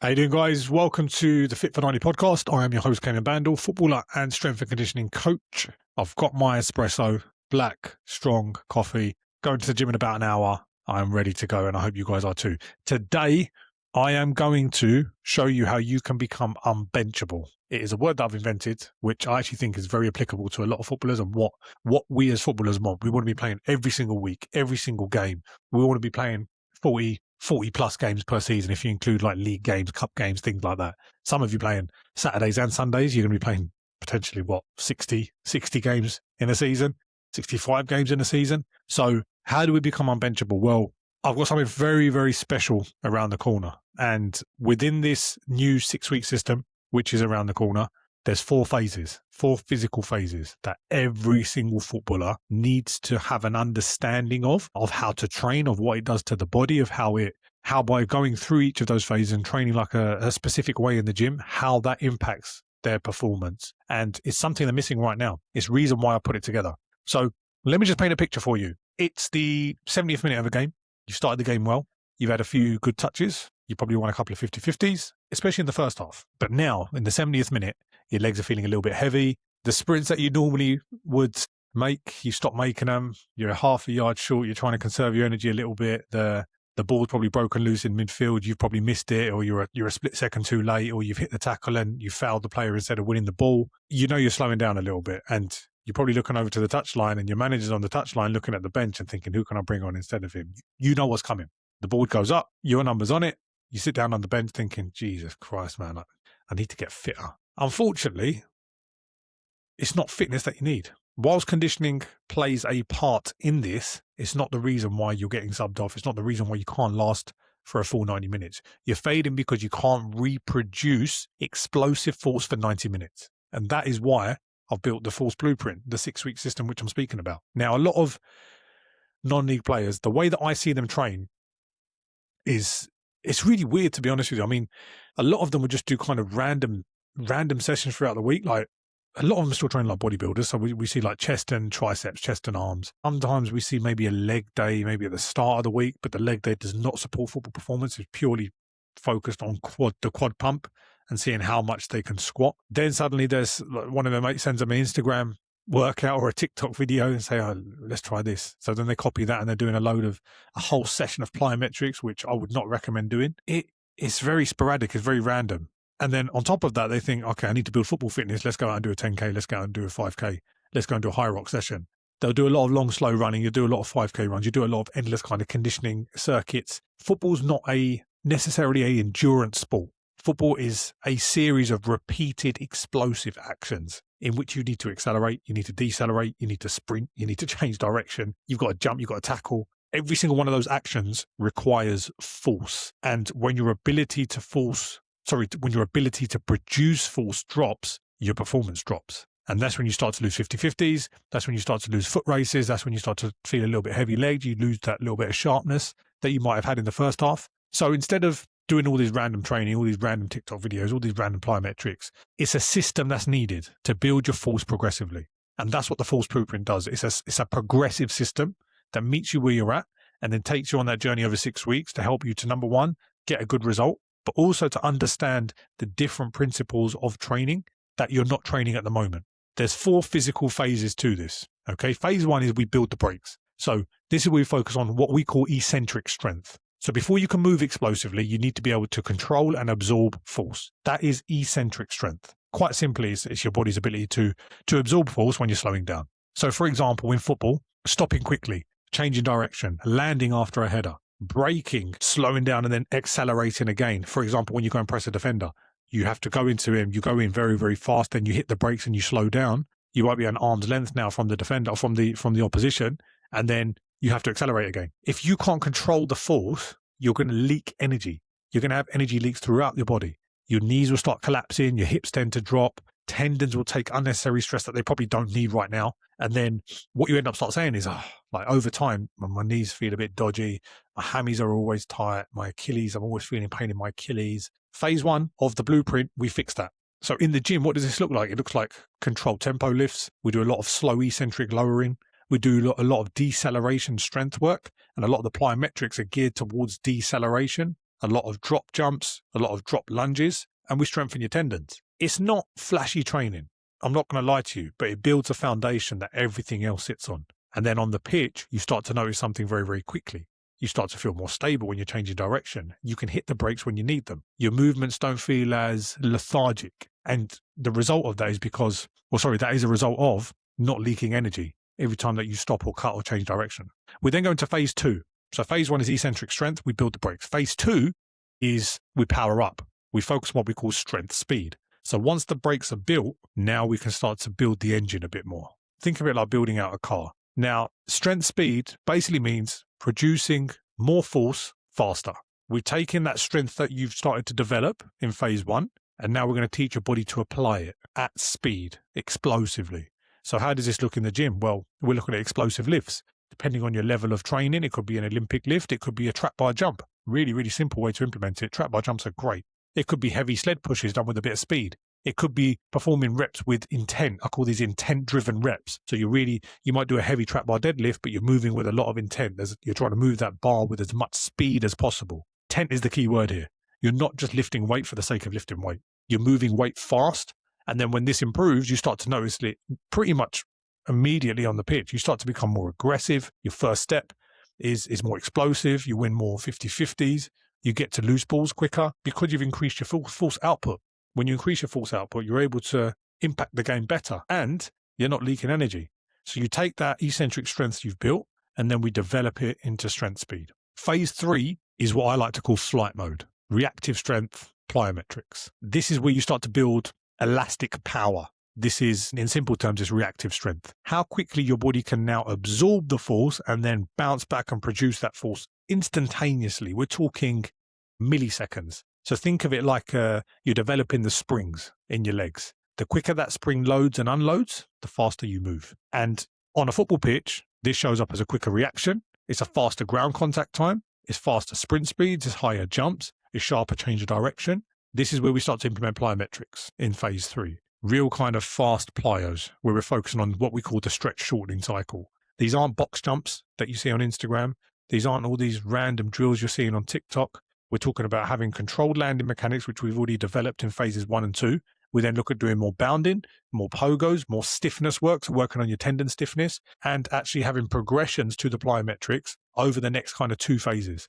How you doing, guys? Welcome to the FITFOR90 Podcast. I am your host, Cayman Bandel, footballer and strength and conditioning coach. I've got my espresso, black, strong coffee, going to the gym in about an hour. I am ready to go, and I hope you guys are too. Today, I am going to show you how you can become unbenchable. It is a word that I've invented, which I actually think is very applicable to a lot of footballers and what we as footballers want. We want to be playing every single week, every single game. We want to be playing 40 plus games per season if you include like league games, cup games, things like that. Some of you playing Saturdays and Sundays. You're going to be playing potentially 60 games in a season, 65 games in a season. So how do we become unbenchable? Well, I've got something very, very special around the corner. And within this new 6-week system, which is around the corner, there's 4 physical phases that every single footballer needs to have an understanding of how to train, of what it does to the body, of how by going through each of those phases and training like a specific way in the gym, how that impacts their performance. And it's something they're missing right now. It's the reason why I put it together. So let me just paint a picture for you. It's the 70th minute of a game. You started the game well. You've had a few good touches. You probably won a couple of 50-50s, especially in the first half. But now, in the 70th minute, your legs are feeling a little bit heavy. The sprints that you normally would make, you stop making them. You're half a yard short. You're trying to conserve your energy a little bit. The ball's probably broken loose in midfield. You've probably missed it, or you're a split second too late, or you've hit the tackle and you fouled the player instead of winning the ball. You know you're slowing down a little bit, and you're probably looking over to the touchline, and your manager's on the touchline looking at the bench and thinking, who can I bring on instead of him? You know what's coming. The board goes up, your number's on it. You sit down on the bench thinking, Jesus Christ, man, I need to get fitter. Unfortunately, it's not fitness that you need. Whilst conditioning plays a part in this, it's not the reason why you're getting subbed off. It's not the reason why you can't last for a full 90 minutes. You're fading because you can't reproduce explosive force for 90 minutes. And that is why I've built the Force Blueprint, the 6-week system, which I'm speaking about. Now, a lot of non-league players, the way that I see them train it's really weird, to be honest with you. I mean, a lot of them would just do kind of random sessions throughout the week. Like a lot of them are still training like bodybuilders. So we see like chest and triceps, chest and arms. Sometimes we see maybe a leg day, maybe at the start of the week, but the leg day does not support football performance. It's purely focused on the quad pump and seeing how much they can squat. Then suddenly there's like, one of their mates sends them an Instagram workout or a TikTok video and say, oh, let's try this. So then they copy that and they're doing a whole session of plyometrics, which I would not recommend doing. It's very sporadic. It's very random. And then on top of that, they think, okay, I need to build football fitness. Let's go out and do a 10K. Let's go out and do a 5K. Let's go and do a high rock session. They'll do a lot of long, slow running. You do a lot of 5K runs. You do a lot of endless kind of conditioning circuits. Football's not necessarily an endurance sport. Football is a series of repeated explosive actions in which you need to accelerate, you need to decelerate, you need to sprint, you need to change direction, you've got to jump, you've got to tackle. Every single one of those actions requires force. And when your ability to produce force drops, your performance drops. And that's when you start to lose 50-50s. That's when you start to lose foot races. That's when you start to feel a little bit heavy legged. You lose that little bit of sharpness that you might have had in the first half. So instead of doing all this random training, all these random TikTok videos, all these random plyometrics, it's a system that's needed to build your force progressively. And that's what the Force Blueprint does. It's a progressive system that meets you where you're at and then takes you on that journey over 6 weeks to help you to, number one, get a good result, but also to understand the different principles of training that you're not training at the moment. There's 4 physical phases to this. Okay. Phase 1 is we build the brakes. So this is where we focus on what we call eccentric strength. So before you can move explosively, you need to be able to control and absorb force. That is eccentric strength. Quite simply, it's your body's ability to absorb force when you're slowing down. So for example, in football, stopping quickly, changing direction, landing after a header, braking, slowing down and then accelerating again. For example, when you go and press a defender, you have to go into him, you go in very, very fast, then you hit the brakes and you slow down. You might be an arm's length now from the defender, from the opposition, and then you have to accelerate again. If you can't control the force, you're going to leak energy. You're going to have energy leaks throughout your body. Your knees will start collapsing, your hips tend to drop, tendons will take unnecessary stress that they probably don't need right now. And then what you end up saying is, like over time, my knees feel a bit dodgy, my hammies are always tight, my Achilles, I'm always feeling pain in my Achilles. Phase 1 of the blueprint, we fix that. So in the gym, what does this look like? It looks like controlled tempo lifts. We do a lot of slow eccentric lowering. We do a lot of deceleration strength work, and a lot of the plyometrics are geared towards deceleration. a lot of drop jumps, a lot of drop lunges, and we strengthen your tendons. It's not flashy training. I'm not going to lie to you, but it builds a foundation that everything else sits on. And then on the pitch, you start to notice something very, very quickly. You start to feel more stable when you're changing direction. You can hit the brakes when you need them. Your movements don't feel as lethargic. And the result of that is that is a result of not leaking energy every time that you stop or cut or change direction. We then go into phase 2. So phase 1 is eccentric strength. We build the brakes. Phase 2 is we power up. We focus on what we call strength speed. So once the brakes are built, now we can start to build the engine a bit more. Think of it like building out a car. Now, strength speed basically means producing more force faster. We've taken that strength that you've started to develop in phase 1, and now we're going to teach your body to apply it at speed, explosively. So how does this look in the gym? Well, we're looking at explosive lifts. Depending on your level of training, it could be an Olympic lift, it could be a trap bar jump. Really, really simple way to implement it. Trap bar jumps are great. It could be heavy sled pushes done with a bit of speed. It could be performing reps with intent. I call these intent-driven reps. So you might do a heavy trap bar deadlift, but you're moving with a lot of intent. You're trying to move that bar with as much speed as possible. Intent is the key word here. You're not just lifting weight for the sake of lifting weight. You're moving weight fast. And then when this improves, you start to notice it pretty much immediately on the pitch. You start to become more aggressive. Your first step is more explosive. You win more 50-50s. You get to loose balls quicker because you've increased your force output. When you increase your force output, you're able to impact the game better and you're not leaking energy. So you take that eccentric strength you've built and then we develop it into strength speed. Phase 3 is what I like to call flight mode, reactive strength, plyometrics. This is where you start to build elastic power. This is, in simple terms, is reactive strength. How quickly your body can now absorb the force and then bounce back and produce that force instantaneously. We're talking milliseconds. So think of it like you're developing the springs in your legs. The quicker that spring loads and unloads, the faster you move. And on a football pitch, this shows up as a quicker reaction. It's a faster ground contact time. It's faster sprint speeds. It's higher jumps. It's sharper change of direction. This is where we start to implement plyometrics in phase 3. Real kind of fast plyos where we're focusing on what we call the stretch shortening cycle. These aren't box jumps that you see on Instagram. These aren't all these random drills you're seeing on TikTok. We're talking about having controlled landing mechanics, which we've already developed in phases 1 and 2. We then look at doing more bounding, more pogos, more stiffness work, so working on your tendon stiffness, and actually having progressions to the plyometrics over the next kind of 2 phases.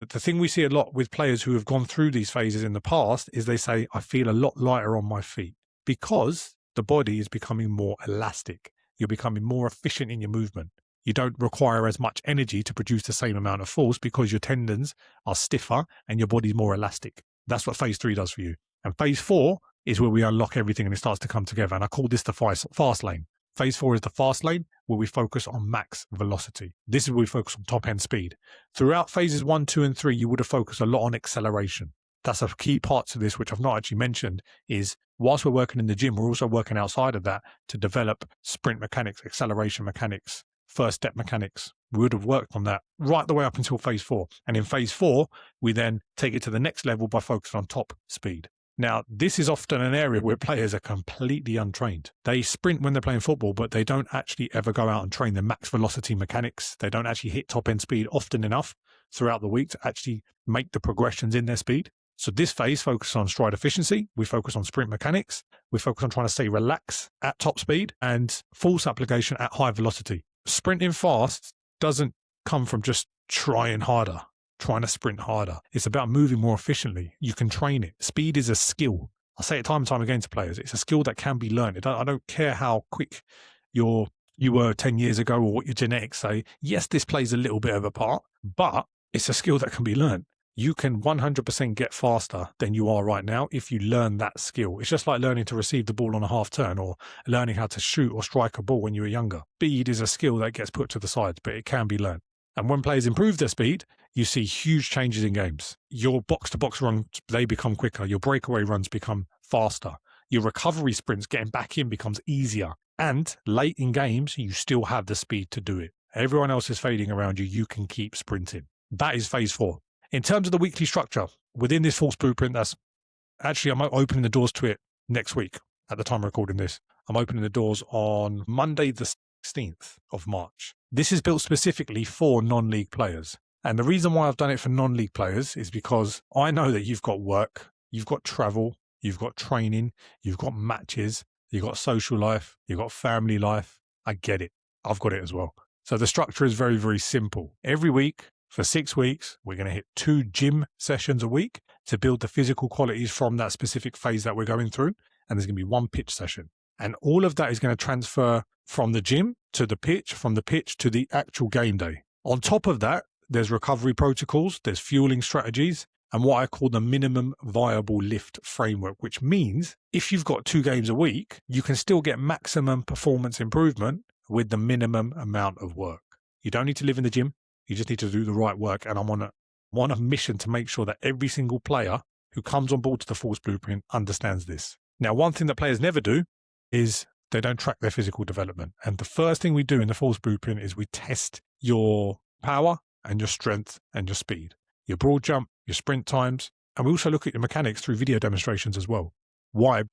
But the thing we see a lot with players who have gone through these phases in the past is they say, I feel a lot lighter on my feet because the body is becoming more elastic. You're becoming more efficient in your movement. You don't require as much energy to produce the same amount of force because your tendons are stiffer and your body's more elastic. That's what phase 3 does for you. And phase 4 is where we unlock everything and it starts to come together. And I call this the fast lane. Phase 4 is the fast lane where we focus on max velocity. This is where we focus on top end speed. Throughout phases 1, 2, and 3, you would have focused a lot on acceleration. That's a key part to this, which I've not actually mentioned, is whilst we're working in the gym, we're also working outside of that to develop sprint mechanics, acceleration mechanics, first step mechanics. We would have worked on that right the way up until phase 4. And in phase 4, we then take it to the next level by focusing on top speed. Now, this is often an area where players are completely untrained. They sprint when they're playing football, but they don't actually ever go out and train their max velocity mechanics. They don't actually hit top end speed often enough throughout the week to actually make the progressions in their speed. So this phase focuses on stride efficiency. We focus on sprint mechanics. We focus on trying to stay relaxed at top speed and force application at high velocity. Sprinting fast doesn't come from just trying harder, trying to sprint harder. It's about moving more efficiently. You can train it. Speed is a skill. I say it time and time again to players. It's a skill that can be learned. I don't care how quick you were 10 years ago or what your genetics say. Yes, this plays a little bit of a part, but it's a skill that can be learned. You can 100% get faster than you are right now if you learn that skill. It's just like learning to receive the ball on a half turn or learning how to shoot or strike a ball when you were younger. Speed is a skill that gets put to the side, but it can be learned. And when players improve their speed, you see huge changes in games. Your box-to-box runs, they become quicker. Your breakaway runs become faster. Your recovery sprints, getting back in, becomes easier. And late in games, you still have the speed to do it. Everyone else is fading around you. You can keep sprinting. That is phase 4. In terms of the weekly structure, within this Force Blueprint, I'm opening the doors to it next week at the time of recording this. I'm opening the doors on Monday, the 16th of March. This is built specifically for non-league players. And the reason why I've done it for non-league players is because I know that you've got work, you've got travel, you've got training, you've got matches, you've got social life, you've got family life. I get it. I've got it as well. So the structure is very, very simple. Every week for 6 weeks, we're going to hit 2 gym sessions a week to build the physical qualities from that specific phase that we're going through. And there's going to be 1 pitch session. And all of that is going to transfer from the gym to the pitch, from the pitch to the actual game day. On top of that, there's recovery protocols, there's fueling strategies, and what I call the minimum viable lift framework, which means if you've got 2 games a week, you can still get maximum performance improvement with the minimum amount of work. You don't need to live in the gym. You just need to do the right work. And I'm on a mission to make sure that every single player who comes on board to the Force Blueprint understands this. Now, one thing that players never do is they don't track their physical development. And the first thing we do in the Force Blueprint is we test your power and your strength and your speed, your broad jump, your sprint times. And we also look at your mechanics through video demonstrations as well. Why?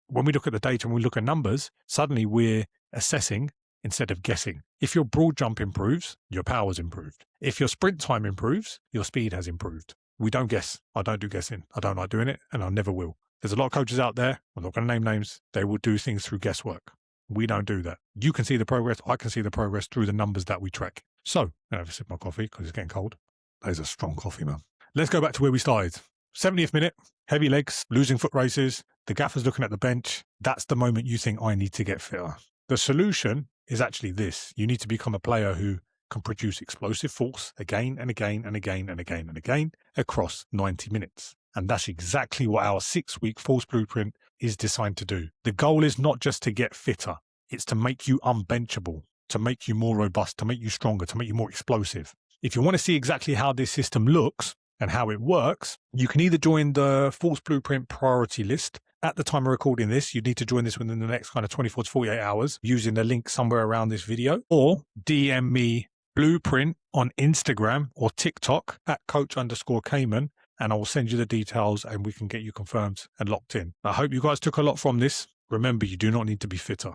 When we look at the data and we look at numbers, suddenly we're assessing instead of guessing. If your broad jump improves, your power's improved. If your sprint time improves, your speed has improved. We don't guess. I don't do guessing. I don't like doing it, and I never will. There's a lot of coaches out there, I'm not going to name names, they will do things through guesswork. We don't do that. You can see the progress, I can see the progress through the numbers that we track. So, I'm going to have a sip of my coffee because it's getting cold. That is a strong coffee, man. Let's go back to where we started. 70th minute, heavy legs, losing foot races, the gaffer's looking at the bench. That's the moment you think, I need to get fitter. The solution is actually this. You need to become a player who can produce explosive force again and again and again and again and again across 90 minutes. And that's exactly what our 6-week Force Blueprint is designed to do. The goal is not just to get fitter. It's to make you unbenchable, to make you more robust, to make you stronger, to make you more explosive. If you want to see exactly how this system looks and how it works, you can either join the Force Blueprint priority list. At the time of recording this, you need to join this within the next kind of 24 to 48 hours using the link somewhere around this video, or DM me Blueprint on Instagram or TikTok at coach_Cayman, and I will send you the details and we can get you confirmed and locked in. I hope you guys took a lot from this. Remember, you do not need to be fitter.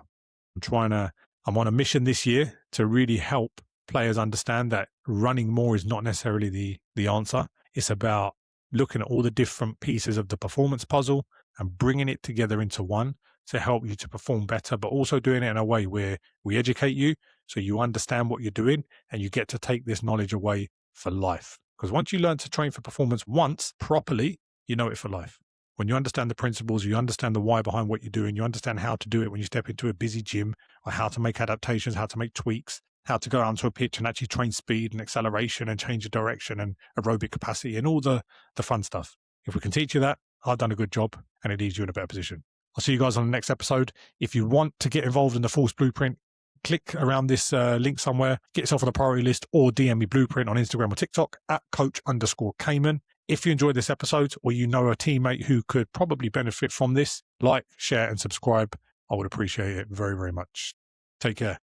I'm on a mission this year to really help players understand that running more is not necessarily the answer. It's about looking at all the different pieces of the performance puzzle and bringing it together into one to help you to perform better, but also doing it in a way where we educate you so you understand what you're doing and you get to take this knowledge away for life. Because once you learn to train for performance once properly, you know it for life. When you understand the principles, you understand the why behind what you're doing, you understand how to do it when you step into a busy gym, or how to make adaptations, how to make tweaks, how to go out onto a pitch and actually train speed and acceleration and change of direction and aerobic capacity and all the fun stuff. If we can teach you that, I've done a good job and it leaves you in a better position. I'll see you guys on the next episode. If you want to get involved in the Force Blueprint, click around this link somewhere, get yourself on a priority list, or DM me Blueprint on Instagram or TikTok at coach_Cayman. If you enjoyed this episode or you know a teammate who could probably benefit from this, like, share and subscribe. I would appreciate it very, very much. Take care.